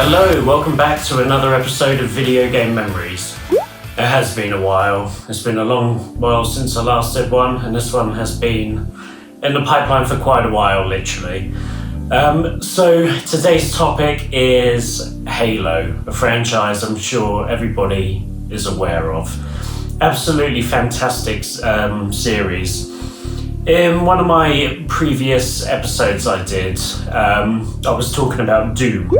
Hello, welcome back to another episode of Video Game Memories. It has been a while. It's been a long while since I last did one, and this one has been in the pipeline for quite a while, literally. So today's topic is Halo, a franchise I'm sure everybody is aware of. Absolutely fantastic series. In one of my previous episodes I did, I was talking about Doom.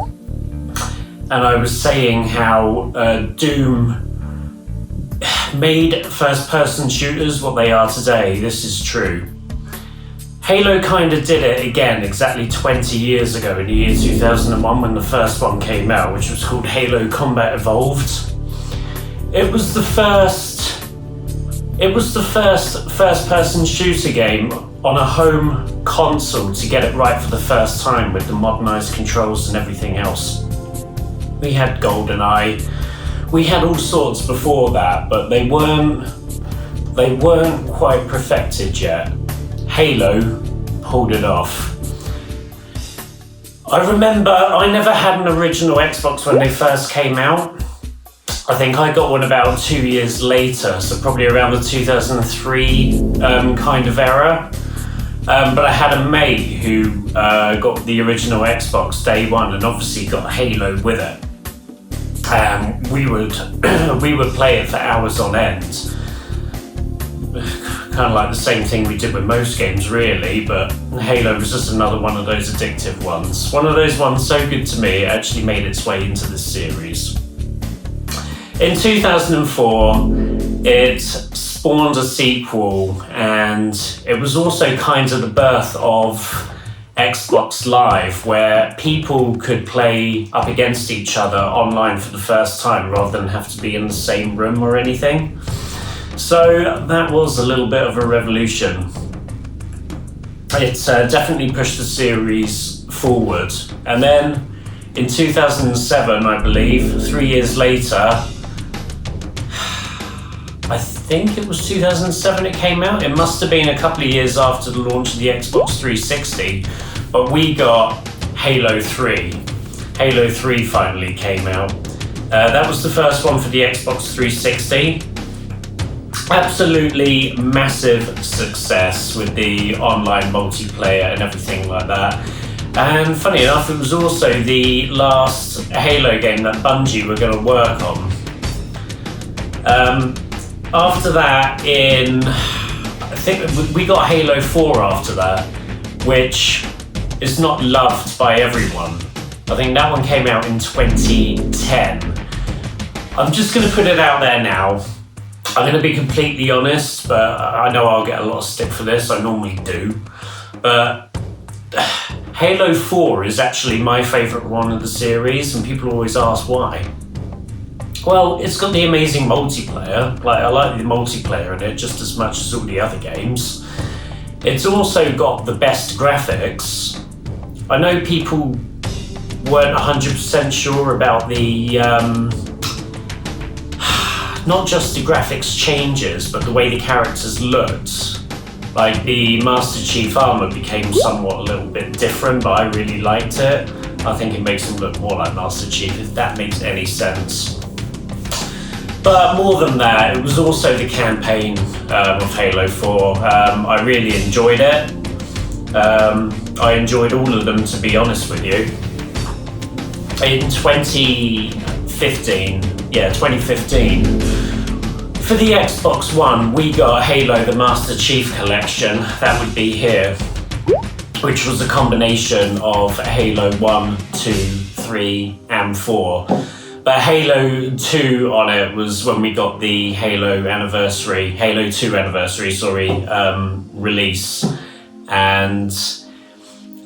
And I was saying how Doom made first-person shooters what they are today. This is true. Halo kind of did it again exactly 20 years ago in the year 2001 when the first one came out, which was called Halo Combat Evolved. It was the first first-person shooter game on a home console to get it right for the first time with the modernized controls and everything else. We had GoldenEye, we had all sorts before that, but they weren't quite perfected yet. Halo pulled it off. I remember I never had an original Xbox when they first came out. I think I got one about 2 years later, so probably around the 2003 kind of era. But I had a mate who got the original Xbox day one and obviously got Halo with it. We would play it for hours on end. Kind of like the same thing we did with most games really, but Halo was just another one of those addictive ones. One of those ones so good to me, it actually made its way into this series. In 2004, it spawned a sequel, and it was also kind of the birth of Xbox Live, where people could play up against each other online for the first time rather than have to be in the same room or anything. So that was a little bit of a revolution. It definitely pushed the series forward. And then in 2007, I believe, 3 years later, I think it was 2007 it came out. It must have been a couple of years after the launch of the Xbox 360, but we got Halo 3. Halo 3 finally came out. That was the first one for the Xbox 360. Absolutely massive success with the online multiplayer and everything like that. And funny enough, it was also the last Halo game that Bungie were going to work on. After that, I think we got Halo 4 after that, which is not loved by everyone. I think that one came out in 2010. I'm just going to put it out there now. I'm going to be completely honest, but I know I'll get a lot of stick for this, I normally do. But Halo 4 is actually my favourite one of the series, and people always ask why. Well, it's got the amazing multiplayer. I like the multiplayer in it just as much as all the other games. It's also got the best graphics. I know people weren't 100% sure about the, not just the graphics changes, but the way the characters looked. Like the Master Chief armor became somewhat a little bit different, but I really liked it. I think it makes him look more like Master Chief, if that makes any sense. But more than that, it was also the campaign of Halo 4. I really enjoyed it. I enjoyed all of them, to be honest with you. In 2015, for the Xbox One, we got Halo the Master Chief Collection. That would be here, which was a combination of Halo 1, 2, 3, and 4. But Halo 2 on it was when we got the Halo 2 anniversary, release. And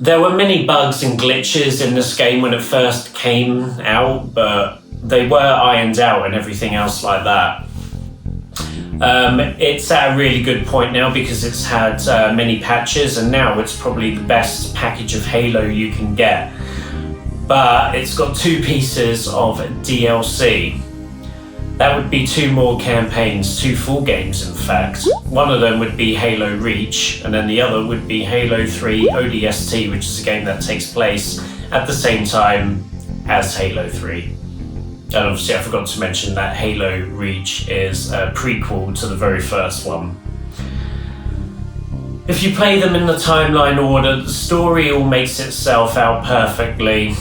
there were many bugs and glitches in this game when it first came out, but they were ironed out and everything else like that. It's at a really good point now because it's had many patches, and now it's probably the best package of Halo you can get. But it's got 2 pieces of DLC. That would be 2 more campaigns, 2 full games in fact. One of them would be Halo Reach, and then the other would be Halo 3 ODST, which is a game that takes place at the same time as Halo 3. And obviously I forgot to mention that Halo Reach is a prequel to the very first one. If you play them in the timeline order, the story all makes itself out perfectly.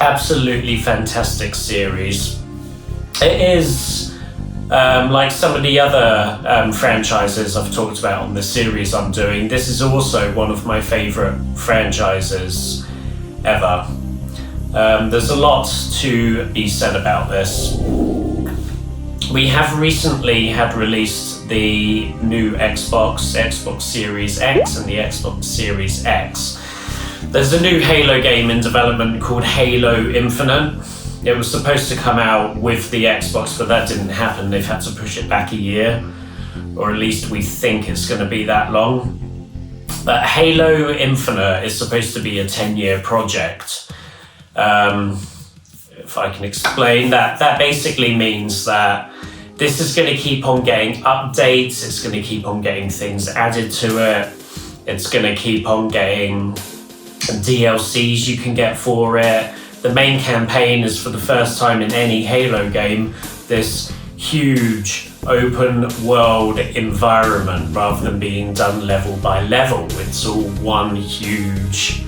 Absolutely fantastic series. It is, like some of the other franchises I've talked about on the series I'm doing, this is also one of my favourite franchises ever. There's a lot to be said about this. We have recently had released the new Xbox Series X and the Xbox Series X. There's a new Halo game in development called Halo Infinite. It was supposed to come out with the Xbox, but that didn't happen. They've had to push it back a year, or at least we think it's going to be that long. But Halo Infinite is supposed to be a 10-year project. If I can explain that basically means that this is going to keep on getting updates, it's going to keep on getting things added to it, it's going to keep on getting DLCs you can get for it. The main campaign is, for the first time in any Halo game, this huge open world environment rather than being done level by level. It's all one huge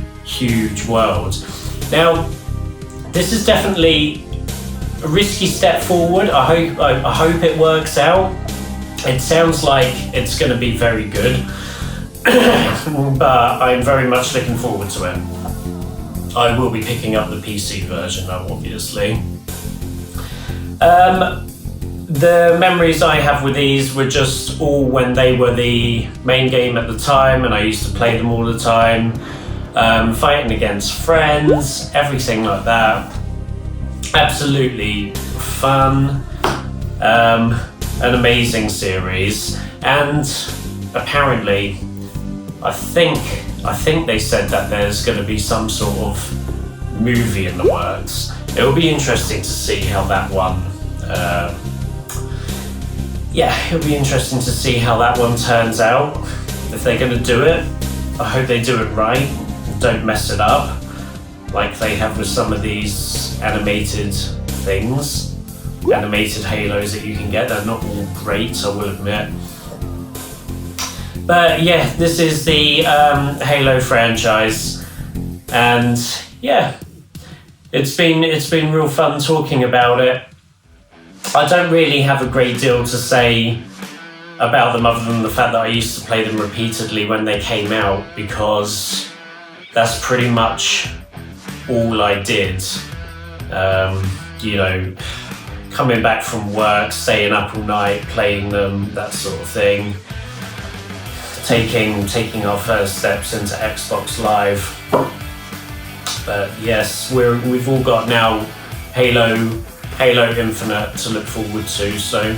world. Now, this is definitely a risky step forward. I hope it works out. It sounds like it's going to be very good, but I'm very much looking forward to it. I will be picking up the PC version though, obviously. The memories I have with these were just all when they were the main game at the time, and I used to play them all the time. Fighting against friends, everything like that. Absolutely fun. An amazing series. And apparently, I think they said that there's going to be some sort of movie in the works. It'll be interesting to see how that one it'll be interesting to see how that one turns out. If they're going to do it, I hope they do it right. Don't mess it up like they have with some of these animated things. Animated Halos that you can get, they're not all great, I will admit. But yeah, this is the Halo franchise, and yeah, it's been real fun talking about it. I don't really have a great deal to say about them other than the fact that I used to play them repeatedly when they came out, because that's pretty much all I did. Coming back from work, staying up all night, playing them, that sort of thing. Taking our first steps into Xbox Live. But yes, we've all got now Halo Infinite to look forward to, so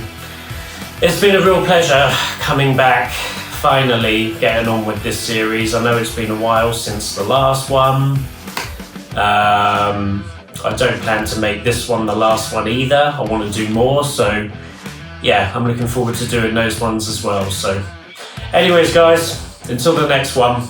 it's been a real pleasure coming back, finally getting on with this series. I know it's been a while since the last one. I don't plan to make this one the last one either. I want to do more, so yeah, I'm looking forward to doing those ones as well. So anyways guys, until the next one,